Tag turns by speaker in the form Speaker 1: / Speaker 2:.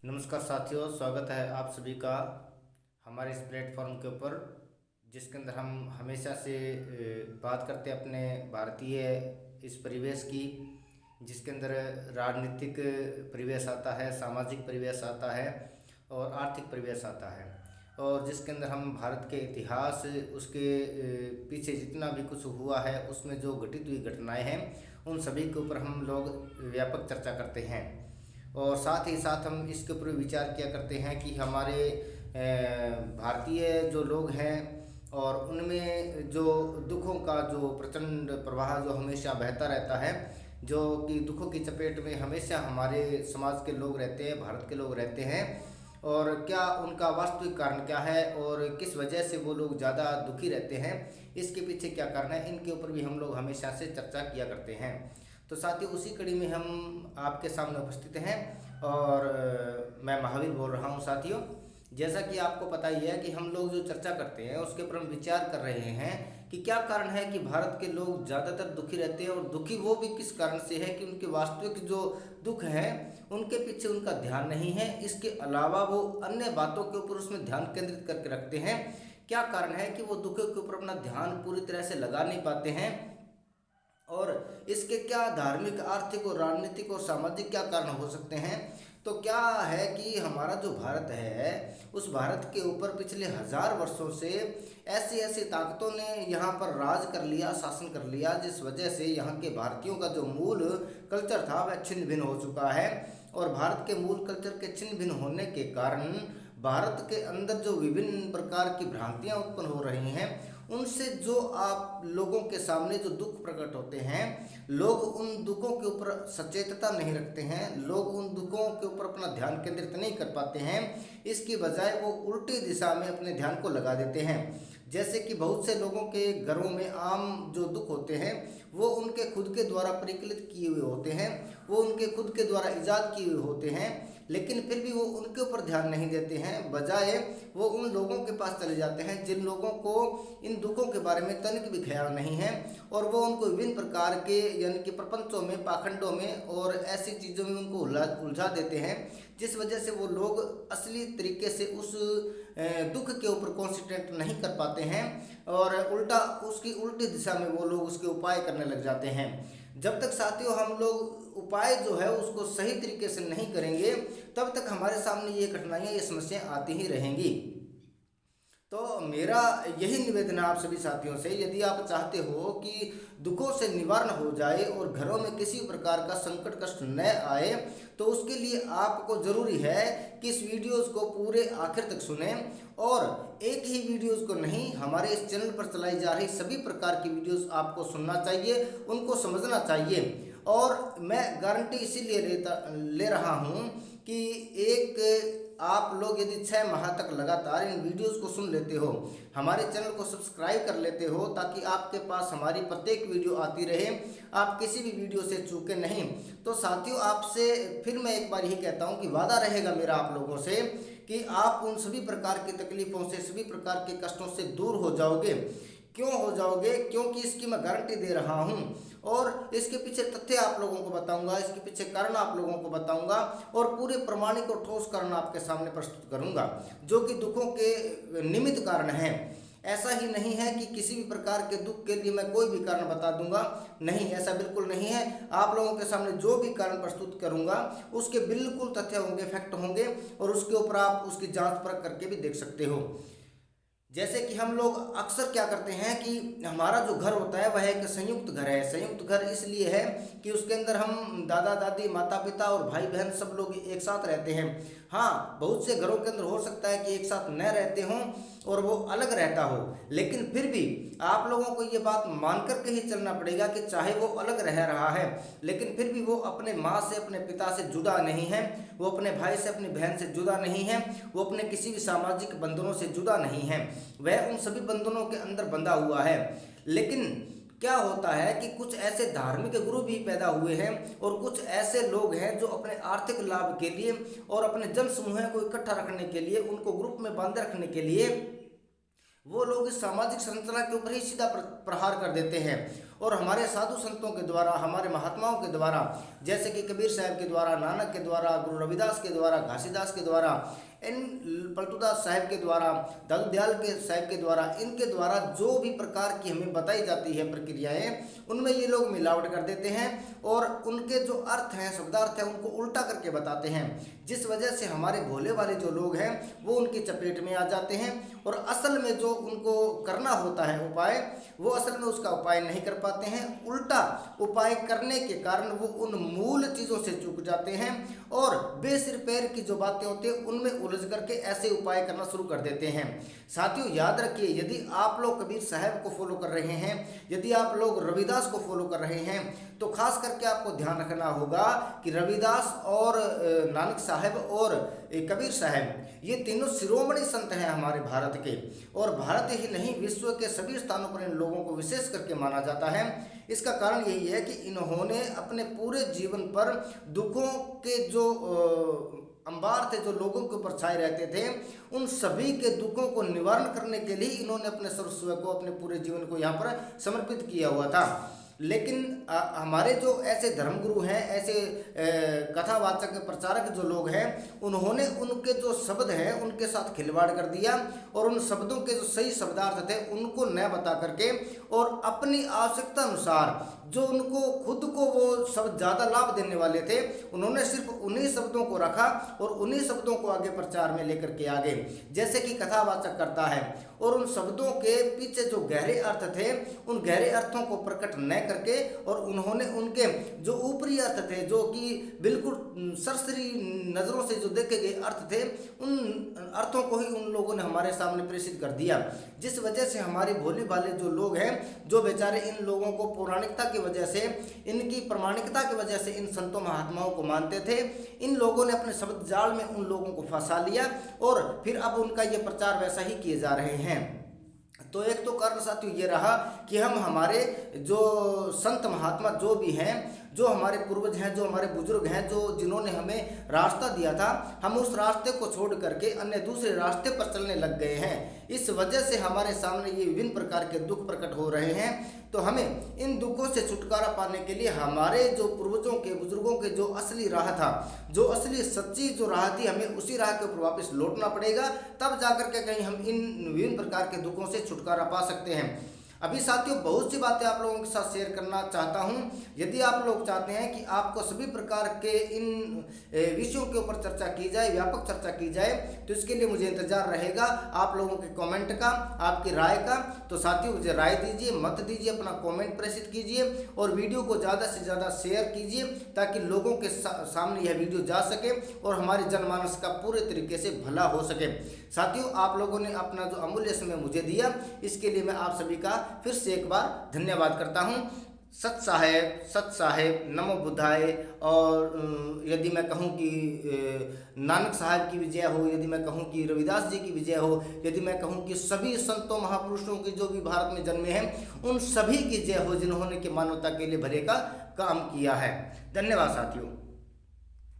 Speaker 1: नमस्कार साथियों, स्वागत है आप सभी का हमारे इस प्लेटफॉर्म के ऊपर, जिसके अंदर हम हमेशा से बात करते हैं अपने भारतीय इस परिवेश की, जिसके अंदर राजनीतिक परिवेश आता है, सामाजिक परिवेश आता है और आर्थिक परिवेश आता है। और जिसके अंदर हम भारत के इतिहास, उसके पीछे जितना भी कुछ हुआ है, उसमें जो घटित हुई घटनाएं हैं, उन सभी के ऊपर हम लोग व्यापक चर्चा करते हैं। और साथ ही साथ हम इसके ऊपर विचार किया करते हैं कि हमारे भारतीय जो लोग हैं और उनमें जो दुखों का जो प्रचंड प्रवाह जो हमेशा बहता रहता है, जो कि दुखों की चपेट में हमेशा हमारे समाज के लोग रहते हैं, भारत के लोग रहते हैं, और क्या उनका वास्तविक कारण क्या है और किस वजह से वो लोग ज़्यादा दुखी रहते हैं, इसके पीछे क्या कारण है, इनके ऊपर भी हम लोग हमेशा से चर्चा किया करते हैं। तो साथियों, उसी कड़ी में हम आपके सामने उपस्थित हैं और मैं महावीर बोल रहा हूं। साथियों, जैसा कि आपको पता ही है कि हम लोग जो चर्चा करते हैं उसके ऊपर हम विचार कर रहे हैं कि क्या कारण है कि भारत के लोग ज़्यादातर दुखी रहते हैं, और दुखी वो भी किस कारण से है कि उनके वास्तविक जो दुख है उनके पीछे उनका ध्यान नहीं है, इसके अलावा वो अन्य बातों के ऊपर उसमें ध्यान केंद्रित करके रखते हैं। क्या कारण है कि वो दुखों के ऊपर अपना ध्यान पूरी तरह से लगा नहीं पाते हैं, और इसके क्या धार्मिक, आर्थिक और राजनीतिक और सामाजिक क्या कारण हो सकते हैं। तो क्या है कि हमारा जो भारत है, उस भारत के ऊपर पिछले 1000 वर्षों से ऐसी ऐसी ताकतों ने यहाँ पर राज कर लिया, शासन कर लिया, जिस वजह से यहाँ के भारतीयों का जो मूल कल्चर था वह छिन्न भिन्न हो चुका है। और भारत के मूल कल्चर के छिन्न भिन्न होने के कारण भारत के अंदर जो विभिन्न प्रकार की भ्रांतियाँ उत्पन्न हो रही हैं, उनसे जो आप लोगों के सामने जो दुख प्रकट होते हैं, लोग उन दुखों के ऊपर सचेतता नहीं रखते हैं, लोग उन दुखों के ऊपर अपना ध्यान केंद्रित नहीं कर पाते हैं। इसकी बजाय वो उल्टी दिशा में अपने ध्यान को लगा देते हैं। जैसे कि बहुत से लोगों के घरों में आम जो दुख होते हैं वो उनके खुद के द्वारा परिकलित किए हुए होते हैं, वो उनके खुद के द्वारा ईजाद किए हुए होते हैं, लेकिन फिर भी वो उनके ऊपर ध्यान नहीं देते हैं। बजाय वो उन लोगों के पास चले जाते हैं जिन लोगों को इन दुखों के बारे में तनिक भी ख्याल नहीं है, और वो उनको विभिन्न प्रकार के यानी कि प्रपंचों में, पाखंडों में और ऐसी चीज़ों में उनको उलझा देते हैं, जिस वजह से वो लोग असली तरीके से उस दुख के ऊपर कॉन्सेंट्रेट नहीं कर पाते हैं, और उल्टा उसकी उल्टी दिशा में वो लोग उसके उपाय करने लग जाते हैं। जब तक साथियों हम लोग उपाय जो है उसको सही तरीके से नहीं करेंगे, तब तक हमारे सामने ये कठिनाइयाँ, ये समस्याएं आती ही रहेंगी। तो मेरा यही निवेदन है आप सभी साथियों से, यदि आप चाहते हो कि दुखों से निवारण हो जाए और घरों में किसी प्रकार का संकट कष्ट न आए, तो उसके लिए आपको ज़रूरी है कि इस वीडियोज़ को पूरे आखिर तक सुने, और एक ही वीडियोज़ को नहीं, हमारे इस चैनल पर चलाई जा रही सभी प्रकार की वीडियोज़ आपको सुनना चाहिए, उनको समझना चाहिए। और मैं गारंटी इसीलिए ले रहा हूँ कि एक आप लोग यदि 6 माह तक लगातार इन वीडियोस को सुन लेते हो, हमारे चैनल को सब्सक्राइब कर लेते हो, ताकि आपके पास हमारी प्रत्येक वीडियो आती रहे, आप किसी भी वीडियो से चूके नहीं। तो साथियों, आपसे फिर मैं एक बार यही कहता हूँ कि वादा रहेगा मेरा आप लोगों से कि आप उन सभी प्रकार की तकलीफ़ों से, सभी प्रकार के कष्टों से दूर हो जाओगे। क्यों हो जाओगे? क्योंकि इसकी मैं गारंटी दे रहा हूँ, और इसके पीछे तथ्य आप लोगों को बताऊंगा, इसके पीछे कारण आप लोगों को बताऊंगा, और पूरे प्रमाणिक और ठोस कारण आपके सामने प्रस्तुत करूंगा, जो कि दुखों के निमित्त कारण हैं। ऐसा ही नहीं है कि किसी भी प्रकार के दुख के लिए मैं कोई भी कारण बता दूंगा, नहीं, ऐसा बिल्कुल नहीं है। आप लोगों के सामने जो भी कारण प्रस्तुत करूंगा उसके बिल्कुल तथ्य होंगे, फैक्ट होंगे, और उसके ऊपर आप उसकी जांच परख करके भी देख सकते हो। जैसे कि हम लोग अक्सर क्या करते हैं कि हमारा जो घर होता है वह एक संयुक्त घर है। संयुक्त घर इसलिए है कि उसके अंदर हम दादा दादी, माता पिता और भाई बहन सब लोग एक साथ रहते हैं। हाँ, बहुत से घरों के अंदर हो सकता है कि एक साथ न रहते हों और वो अलग रहता हो, लेकिन फिर भी आप लोगों को ये बात मान कर के ही चलना पड़ेगा कि चाहे वो अलग रह रहा है, लेकिन फिर भी वो अपने माँ से, अपने पिता से जुदा नहीं है, वो अपने भाई से, अपनी बहन से जुदा नहीं है, वो अपने किसी भी सामाजिक बंधनों से जुदा नहीं है, वह उन सभी बंधनों के अंदर बंधा हुआ है। लेकिन क्या होता है कि कुछ ऐसे धार्मिक गुरु भी पैदा हुए हैं, और कुछ ऐसे लोग हैं जो अपने आर्थिक लाभ के लिए और अपने जन समूह को इकट्ठा रखने के लिए, उनको ग्रुप में बांधे रखने के लिए, वो लोग इस सामाजिक संरचना के ऊपर ही सीधा प्रहार कर देते हैं, और हमारे साधु संतों के द्वारा, हमारे महात्माओं के द्वारा, जैसे कि कबीर साहब के द्वारा, नानक के द्वारा, गुरु रविदास के द्वारा, घासीदास के द्वारा, इन पलटूदास साहब के द्वारा, दादू दयाल के साहब के द्वारा, इनके द्वारा जो भी प्रकार की हमें बताई जाती है प्रक्रियाएं, उनमें ये लोग मिलावट कर देते हैं और उनके जो अर्थ हैं, शब्दार्थ हैं, उनको उल्टा करके बताते हैं, जिस वजह से हमारे भोले वाले जो लोग हैं वो उनकी चपेट में आ जाते हैं और असल में जो उनको करना होता है उपाय, वो असल में उसका उपाय नहीं कर पाते हैं। उल्टा उपाय करने के कारण वो उन मूल चीज़ों से चूक जाते हैं और बेसिर पैर की जो बातें होती हैं उनमें उलझ करके ऐसे उपाय करना शुरू कर देते हैं। साथियों याद रखिए, यदि आप लोग कबीर साहब को फॉलो कर रहे हैं, यदि आप लोग रविदास को फॉलो कर रहे हैं, तो खास करके आपको ध्यान रखना होगा कि रविदास और नानक साहब और कबीर साहब ये तीनों शिरोमणि संत हैं हमारे भारत के, और भारत ही नहीं विश्व के सभी स्थानों पर इन लोगों को विशेष करके माना जाता है। इसका कारण यही है कि इन्होंने अपने पूरे जीवन पर दुखों के जो अंबार थे, जो लोगों के ऊपर छाए रहते थे, उन सभी के दुखों को निवारण करने के लिए इन्होंने अपने सर्वस्व को, अपने पूरे जीवन को यहाँ पर समर्पित किया हुआ था। लेकिन हमारे जो ऐसे धर्मगुरु हैं, ऐसे कथावाचक प्रचारक जो लोग हैं, उन्होंने उनके जो शब्द हैं उनके साथ खिलवाड़ कर दिया और उन शब्दों के जो सही शब्दार्थ थे उनको न बता करके और अपनी आवश्यकता अनुसार जो उनको खुद को वो शब्द ज़्यादा लाभ देने वाले थे, उन्होंने सिर्फ उन्हीं शब्दों को रखा और उन्हीं शब्दों को आगे प्रचार में लेकर के आ गए, जैसे कि कथावाचक करता है, और उन शब्दों के पीछे जो गहरे अर्थ थे उन गहरे अर्थों को प्रकट न करके और उन्होंने उनके जो ऊपरी अर्थ थे, जो कि बिल्कुल सरसरी नज़रों से जो देखे गए अर्थ थे, उन अर्थों को ही उन लोगों ने हमारे सामने प्रेषित कर दिया, जिस वजह से हमारे भोले भाले जो लोग हैं, जो बेचारे इन लोगों को पौराणिकता की वजह से, इनकी प्रामाणिकता की वजह से इन संतों महात्माओं को मानते थे, इन लोगों ने अपने शब्द जाल में उन लोगों को फंसा लिया और फिर अब उनका ये प्रचार वैसा ही किए जा रहे हैं। तो एक तो कारण साथियों ये रहा कि हम हमारे जो संत महात्मा जो भी हैं, जो हमारे पूर्वज हैं, जो हमारे बुजुर्ग हैं, जो जिन्होंने हमें रास्ता दिया था, हम उस रास्ते को छोड़ करके अन्य दूसरे रास्ते पर चलने लग गए हैं। इस वजह से हमारे सामने ये विभिन्न प्रकार के दुख प्रकट हो रहे हैं। तो हमें इन दुखों से छुटकारा पाने के लिए हमारे जो पूर्वजों के, बुजुर्गों के जो असली राह था, जो असली सच्ची जो राह थी, हमें उसी राह के ऊपर वापस लौटना पड़ेगा, तब जाकर के कहीं हम इन विभिन्न प्रकार के दुखों से छुटकारा पा सकते हैं। अभी साथियों बहुत सी बातें आप लोगों के साथ शेयर करना चाहता हूं। यदि आप लोग चाहते हैं कि आपको सभी प्रकार के इन विषयों के ऊपर चर्चा की जाए, व्यापक चर्चा की जाए, तो इसके लिए मुझे इंतजार रहेगा आप लोगों के कमेंट का, आपकी राय का। तो साथियों मुझे राय दीजिए, मत दीजिए, अपना कमेंट प्रेषित कीजिए और वीडियो को ज़्यादा से ज़्यादा शेयर कीजिए ताकि लोगों के सामने यह वीडियो जा सके और हमारे जनमानस का पूरे तरीके से भला हो सके। साथियों आप लोगों ने अपना जो अमूल्य समय मुझे दिया, इसके लिए मैं आप सभी का फिर से एक बार धन्यवाद करता हूँ। सत साहेब, नमो बुद्धाय। और यदि मैं कहूँ कि नानक साहब की विजय हो, यदि मैं कहूँ कि रविदास जी की विजय हो, यदि मैं कहूँ कि सभी संतों महापुरुषों की जो भी भारत में जन्मे हैं, उन सभी की जय हो जिन्होंने कि मानवता के लिए भले का काम किया है। धन्यवाद साथियों।